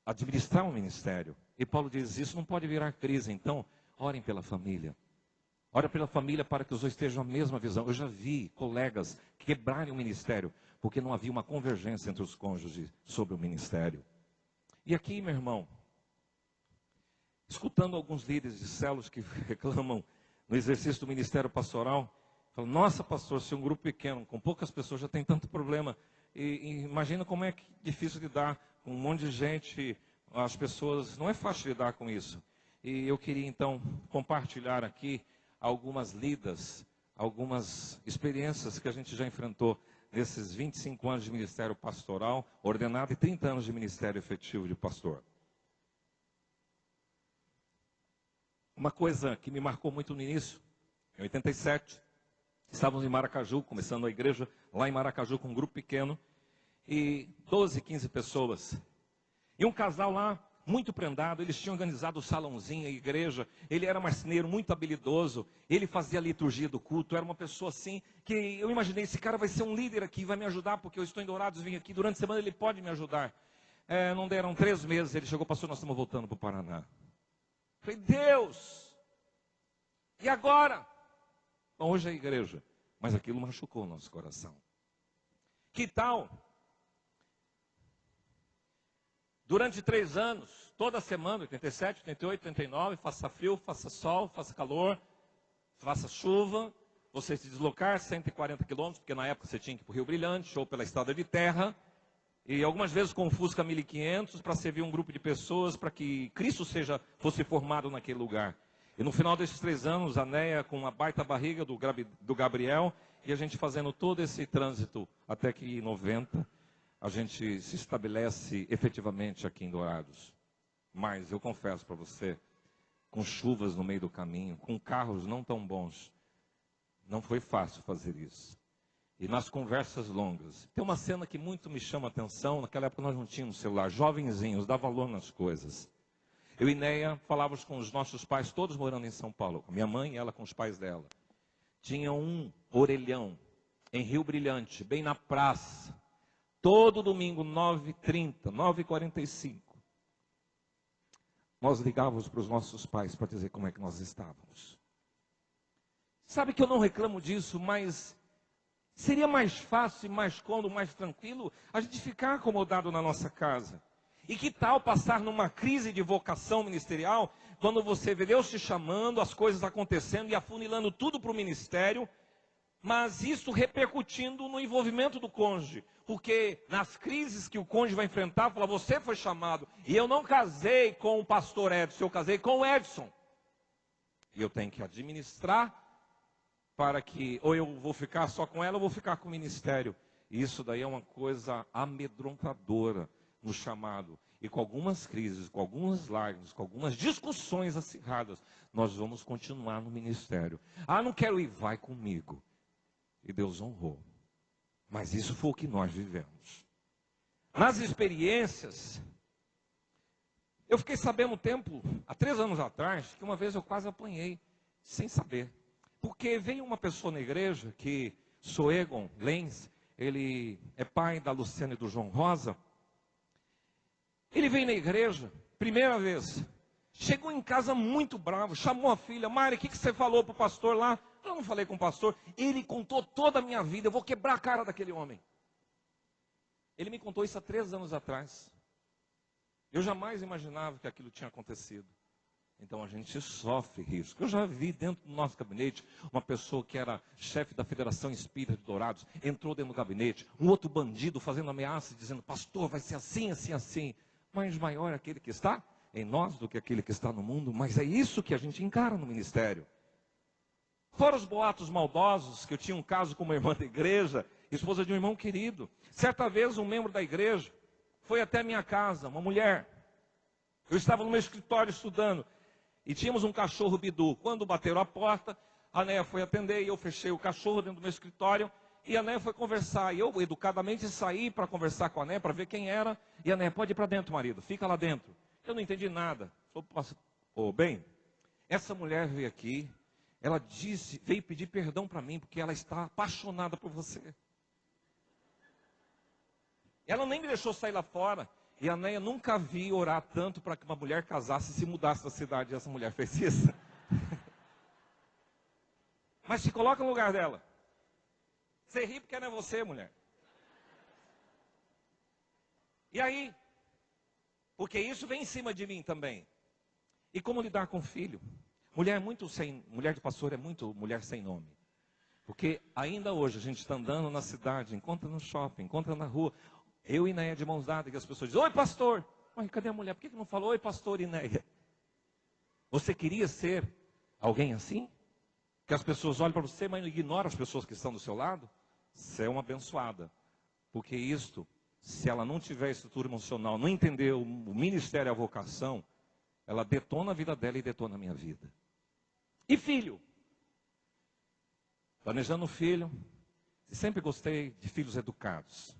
administrar um ministério. E Paulo diz, isso não pode virar crise, então orem pela família. Ora pela família para que os dois estejam a mesma visão. Eu já vi colegas quebrarem o ministério, porque não havia uma convergência entre os cônjuges sobre o ministério. E aqui, meu irmão, escutando alguns líderes de células que reclamam no exercício do ministério pastoral, falam, nossa pastor, se um grupo pequeno, com poucas pessoas já tem tanto problema, e imagina como é difícil lidar com um monte de gente, as pessoas, não é fácil lidar com isso. E eu queria então compartilhar aqui algumas lidas, algumas experiências que a gente já enfrentou nesses 25 anos de ministério pastoral ordenado e 30 anos de ministério efetivo de pastor. Uma coisa que me marcou muito no início, em 87, estávamos em Maracaju, começando a igreja lá em Maracaju com um grupo pequeno, e 12, 15 pessoas. E um casal lá, muito prendado, eles tinham organizado o salãozinho, a igreja, ele era marceneiro muito habilidoso, ele fazia a liturgia do culto, era uma pessoa assim, que eu imaginei, esse cara vai ser um líder aqui, vai me ajudar, porque eu estou em Dourados, vim aqui, durante a semana ele pode me ajudar. Não deram 3 meses, ele chegou, pastor, nós estamos voltando para o Paraná. Falei, Deus, e agora? Bom, hoje é a igreja, mas aquilo machucou o nosso coração. Que tal? Durante 3 anos, toda semana, 87, 88, 89, faça frio, faça sol, faça calor, faça chuva, você se deslocar 140 quilômetros, porque na época você tinha que ir para o Rio Brilhante, ou pela estrada de terra, e algumas vezes com o Fusca 1500, para servir um grupo de pessoas, para que Cristo fosse formado naquele lugar. E no final desses 3 anos, a Neia com uma baita barriga do Gabriel, e a gente fazendo todo esse trânsito, até que em 90, a gente se estabelece efetivamente aqui em Dourados. Mas eu confesso para você, com chuvas no meio do caminho, com carros não tão bons, não foi fácil fazer isso. E nas conversas longas, tem uma cena que muito me chama a atenção, naquela época nós não tínhamos celular, jovenzinhos, dá valor nas coisas. Eu e Neia falávamos com os nossos pais, todos morando em São Paulo, com minha mãe e ela com os pais dela. Tinha um orelhão em Rio Brilhante, bem na praça, todo domingo, 9h30, 9h45. Nós ligávamos para os nossos pais para dizer como é que nós estávamos. Sabe que eu não reclamo disso, mas seria mais fácil, mais cômodo, mais tranquilo a gente ficar acomodado na nossa casa. E que tal passar numa crise de vocação ministerial, quando você vê Deus te chamando, as coisas acontecendo e afunilando tudo para o ministério, mas isso repercutindo no envolvimento do cônjuge. Porque nas crises que o cônjuge vai enfrentar, fala, você foi chamado. E eu não casei com o pastor Edson, eu casei com o Edson. E eu tenho que administrar para que, ou eu vou ficar só com ela, ou vou ficar com o ministério. E isso daí é uma coisa amedrontadora no chamado. E com algumas crises, com algumas lágrimas, com algumas discussões acirradas, nós vamos continuar no ministério. Ah, não quero ir, vai comigo. E Deus honrou. Mas isso foi o que nós vivemos. Nas experiências, eu fiquei sabendo um tempo, há 3 anos atrás, que uma vez eu quase apanhei, sem saber. Porque veio uma pessoa na igreja, que Soegon Lenz, ele é pai da Luciana e do João Rosa. Ele veio na igreja, primeira vez, chegou em casa muito bravo, chamou a filha, Mari, o que você falou para o pastor lá? Eu não falei com o pastor, ele contou toda a minha vida, eu vou quebrar a cara daquele homem. Ele me contou isso há 3 anos atrás. Eu jamais imaginava que aquilo tinha acontecido. Então a gente sofre risco. Eu já vi dentro do nosso gabinete uma pessoa que era chefe da Federação Espírita de Dourados, entrou dentro do gabinete, um outro bandido fazendo ameaça, dizendo, pastor, vai ser assim, assim, assim. Mas maior é aquele que está em nós do que aquele que está no mundo. Mas é isso que a gente encara no ministério. Fora os boatos maldosos, que eu tinha um caso com uma irmã da igreja, esposa de um irmão querido. Certa vez um membro da igreja foi até a minha casa, uma mulher. Eu estava no meu escritório estudando e tínhamos um cachorro bidu. Quando bateram a porta, a Néia foi atender e eu fechei o cachorro dentro do meu escritório e a Néia foi conversar. E eu educadamente saí para conversar com a Néia, para ver quem era. E a Néia, pode ir para dentro, marido, fica lá dentro. Eu não entendi nada. Falei, bem, essa mulher veio aqui, ela veio pedir perdão para mim, porque ela está apaixonada por você. Ela nem me deixou sair lá fora. E a Neia nunca vi orar tanto para que uma mulher casasse e se mudasse da cidade. E essa mulher fez isso. Mas se coloca no lugar dela. Você ri porque não é você, mulher. E aí? Porque isso vem em cima de mim também. E como lidar com o filho? Mulher de pastor é muito mulher sem nome. Porque ainda hoje a gente está andando na cidade, encontra no shopping, encontra na rua. Eu e Neia de mãos dadas, que as pessoas dizem, oi pastor. Mas cadê a mulher? Por que não falou, oi pastor e Neia? Você queria ser alguém assim? Que as pessoas olham para você, mas não ignoram as pessoas que estão do seu lado? Você é uma abençoada. Porque isto, se ela não tiver estrutura emocional, não entender o ministério e a vocação, ela detona a vida dela e detona a minha vida. E filho? Planejando filho, sempre gostei de filhos educados.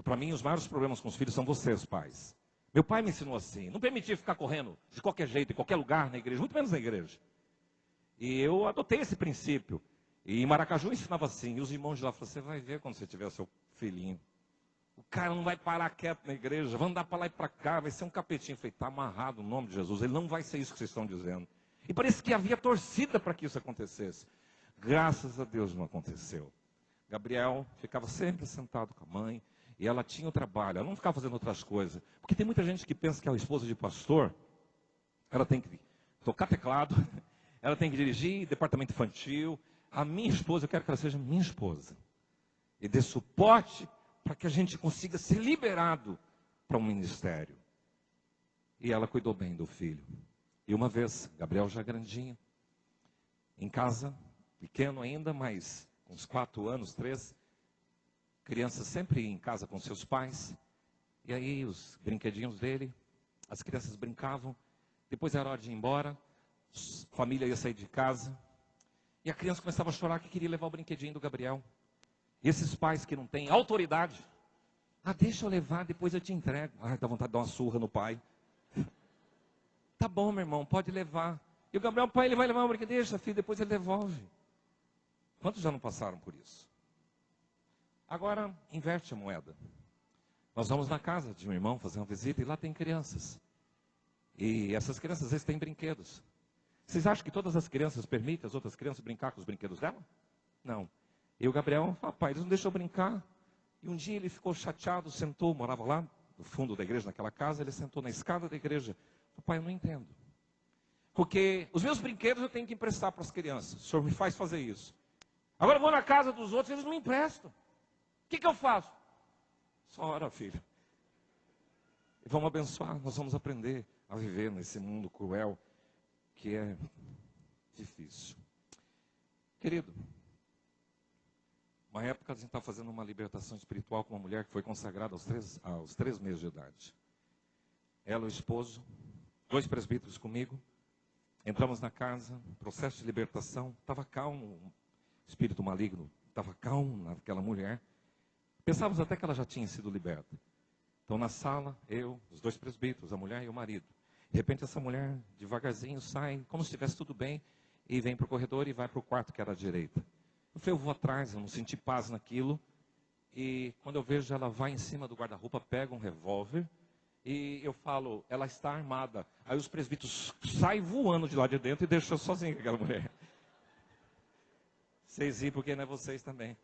Para mim, os maiores problemas com os filhos são vocês, pais. Meu pai me ensinou assim, não permitia ficar correndo de qualquer jeito, em qualquer lugar na igreja, muito menos na igreja. E eu adotei esse princípio. E em Maracaju ensinava assim, e os irmãos de lá falaram, você vai ver quando você tiver seu filhinho. O cara não vai parar quieto na igreja, vai andar para lá e para cá, vai ser um capetinho. Eu falei, está amarrado no nome de Jesus, ele não vai ser isso que vocês estão dizendo. E parece que havia torcida para que isso acontecesse. Graças a Deus não aconteceu. Gabriel ficava sempre sentado com a mãe, e ela tinha o trabalho, ela não ficava fazendo outras coisas. Porque tem muita gente que pensa que a esposa de pastor, ela tem que tocar teclado, ela tem que dirigir departamento infantil. A minha esposa, eu quero que ela seja minha esposa. E dê suporte para que a gente consiga ser liberado para um ministério. E ela cuidou bem do filho. E uma vez, Gabriel já grandinho, em casa, pequeno ainda, mas com uns 4 anos, 3, criança sempre em casa com seus pais. E aí os brinquedinhos dele, as crianças brincavam. Depois era hora de ir embora, a família ia sair de casa. E a criança começava a chorar que queria levar o brinquedinho do Gabriel. E esses pais que não têm autoridade, deixa eu levar, depois eu te entrego. Dá vontade de dar uma surra no pai. Tá bom, meu irmão, pode levar. E o Gabriel, pai, ele vai levar o brinquedo, deixa, filho, depois ele devolve. Quantos já não passaram por isso? Agora, inverte a moeda. Nós vamos na casa de um irmão fazer uma visita e lá tem crianças. E essas crianças, às vezes, têm brinquedos. Vocês acham que todas as crianças permitem as outras crianças brincar com os brinquedos dela? Não. E o Gabriel, pai, eles não deixam eu brincar. E um dia ele ficou chateado, sentou, morava lá no fundo da igreja, naquela casa, ele sentou na escada da igreja. Pai, eu não entendo. Porque os meus brinquedos eu tenho que emprestar para as crianças. O senhor me faz fazer isso. Agora eu vou na casa dos outros, eles não me emprestam. O que eu faço? Só ora, filho. E vamos abençoar, nós vamos aprender a viver nesse mundo cruel, que é difícil. Querido, uma época a gente está fazendo uma libertação espiritual com uma mulher que foi consagrada aos 3 meses de idade. Ela, o esposo, 2 presbíteros comigo. Entramos na casa, processo de libertação. Estava calmo, o espírito maligno estava calmo naquela mulher. Pensávamos até que ela já tinha sido liberta. Então na sala, eu, os 2 presbíteros, a mulher e o marido. De repente essa mulher, devagarzinho, sai, como se estivesse tudo bem, e vem para o corredor e vai para o quarto que era à direita. Eu falei, eu vou atrás, eu não senti paz naquilo. E quando eu vejo, ela vai em cima do guarda-roupa, pega um revólver, e eu falo, ela está armada. Aí os presbíteros saem voando de lá de dentro e deixam eu sozinho com aquela mulher. Vocês riem porque não é vocês também.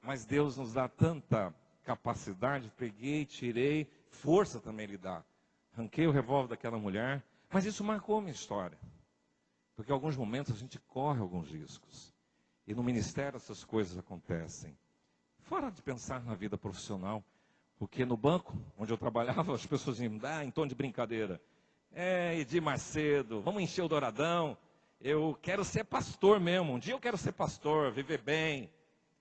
Mas Deus nos dá tanta capacidade, peguei, tirei, força também Ele dá. Arranquei o revólver daquela mulher, mas isso marcou a minha história. Porque em alguns momentos a gente corre alguns riscos. E no ministério essas coisas acontecem. Fora de pensar na vida profissional. Porque no banco onde eu trabalhava, as pessoas iam em tom de brincadeira. Edir Macedo, vamos encher o douradão. Eu quero ser pastor mesmo. Um dia eu quero ser pastor, viver bem.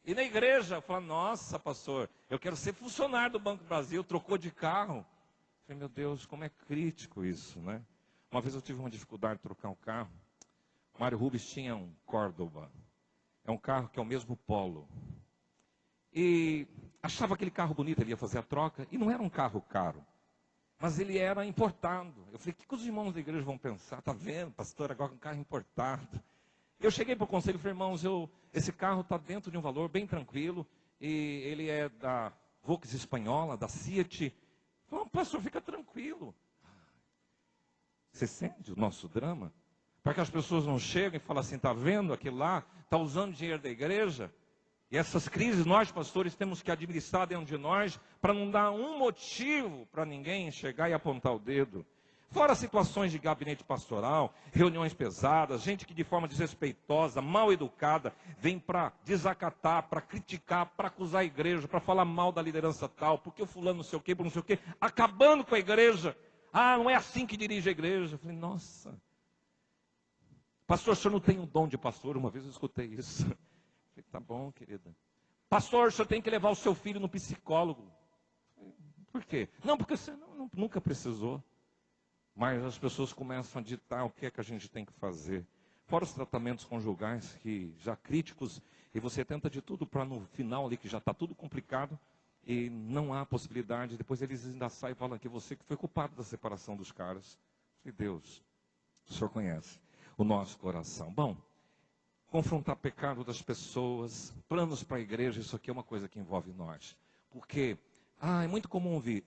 E na igreja, eu falo, nossa, pastor, eu quero ser funcionário do Banco do Brasil, trocou de carro. Eu falei, meu Deus, como é crítico isso, né? Uma vez eu tive uma dificuldade de trocar um carro. O Mário Rubens tinha um Córdoba. É um carro que é o mesmo Polo. E achava aquele carro bonito, ele ia fazer a troca. E não era um carro caro. Mas ele era importado. Eu falei, o que os irmãos da igreja vão pensar? Tá vendo, pastor, agora um carro importado. Eu cheguei para o conselho e falei, irmãos, esse carro está dentro de um valor bem tranquilo. E ele é da Volkswagen espanhola, da Fiat. Não, pastor, fica tranquilo. Você sente o nosso drama? Para que as pessoas não cheguem e falem assim, está vendo aquele lá, está usando dinheiro da igreja? E essas crises nós, pastores, temos que administrar dentro de nós, para não dar um motivo para ninguém chegar e apontar o dedo. Fora situações de gabinete pastoral, reuniões pesadas, gente que de forma desrespeitosa, mal educada, vem para desacatar, para criticar, para acusar a igreja, para falar mal da liderança tal, porque o fulano não sei o quê, por não sei o quê, acabando com a igreja. Ah, não é assim que dirige a igreja. Eu falei, nossa. Pastor, o senhor não tem um dom de pastor? Uma vez eu escutei isso. Eu falei, tá bom, querida. Pastor, o senhor tem que levar o seu filho no psicólogo. Por quê? Não, porque você nunca precisou. Mas as pessoas começam a ditar o que é que a gente tem que fazer. Fora os tratamentos conjugais, que já críticos, e você tenta de tudo para no final ali, que já está tudo complicado, e não há possibilidade. Depois eles ainda saem e falam que você que foi culpado da separação dos caras. E Deus, o Senhor conhece o nosso coração. Bom, confrontar pecado das pessoas, planos para a igreja, isso aqui é uma coisa que envolve nós. Porque, é muito comum ouvir,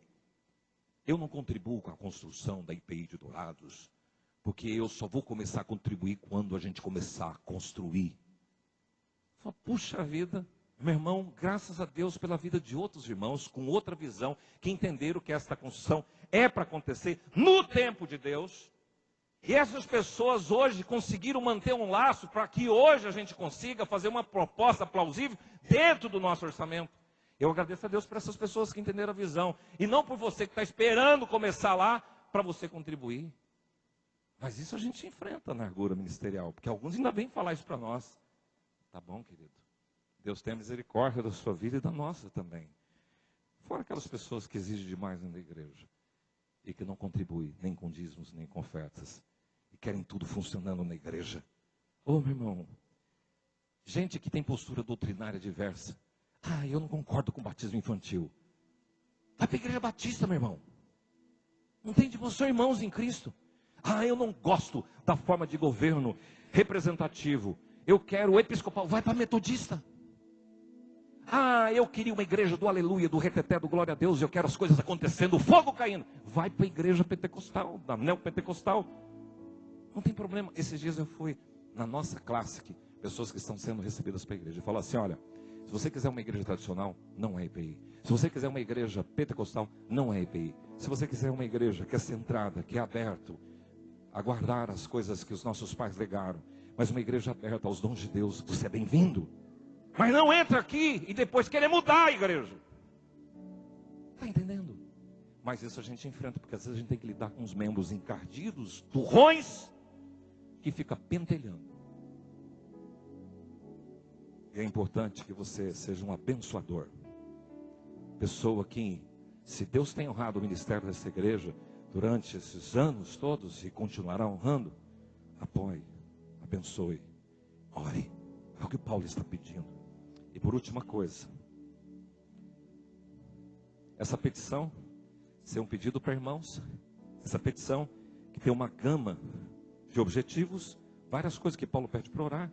eu não contribuo com a construção da IPI de Dourados, porque eu só vou começar a contribuir quando a gente começar a construir. Fala, puxa vida, meu irmão, graças a Deus pela vida de outros irmãos, com outra visão, que entenderam que esta construção é para acontecer no tempo de Deus. E essas pessoas hoje conseguiram manter um laço para que hoje a gente consiga fazer uma proposta plausível dentro do nosso orçamento. Eu agradeço a Deus por essas pessoas que entenderam a visão. E não por você que está esperando começar lá para você contribuir. Mas isso a gente enfrenta na largura ministerial, porque alguns ainda vêm falar isso para nós. Tá bom, querido? Deus tenha misericórdia da sua vida e da nossa também. Fora aquelas pessoas que exigem demais na igreja e que não contribuem nem com dízimos, nem com ofertas. E querem tudo funcionando na igreja. Ô, meu irmão, gente que tem postura doutrinária diversa. Eu não concordo com o batismo infantil. Vai para a igreja batista, meu irmão. Não tem de você, irmãos em Cristo. Eu não gosto da forma de governo representativo. Eu quero o episcopal. Vai para a metodista. Eu queria uma igreja do aleluia, do reteté, do glória a Deus. Eu quero as coisas acontecendo, o fogo caindo. Vai para a igreja pentecostal, da neopentecostal. Não tem problema. Esses dias eu fui na nossa classe, pessoas que estão sendo recebidas para a igreja. E falou assim, olha, se você quiser uma igreja tradicional, não é IPI. Se você quiser uma igreja pentecostal, não é IPI. Se você quiser uma igreja que é centrada, que é aberta a guardar as coisas que os nossos pais legaram, mas uma igreja aberta aos dons de Deus, você é bem-vindo. Mas não entra aqui e depois querer mudar a igreja. Está entendendo? Mas isso a gente enfrenta, porque às vezes a gente tem que lidar com os membros encardidos, turrões, que fica pentelhando. E é importante que você seja um abençoador. Pessoa que, se Deus tem honrado o ministério dessa igreja durante esses anos todos e continuará honrando, apoie, abençoe, ore. É o que Paulo está pedindo. E por última coisa, essa petição, ser um pedido para irmãos, essa petição que tem uma gama de objetivos, várias coisas que Paulo pede para orar,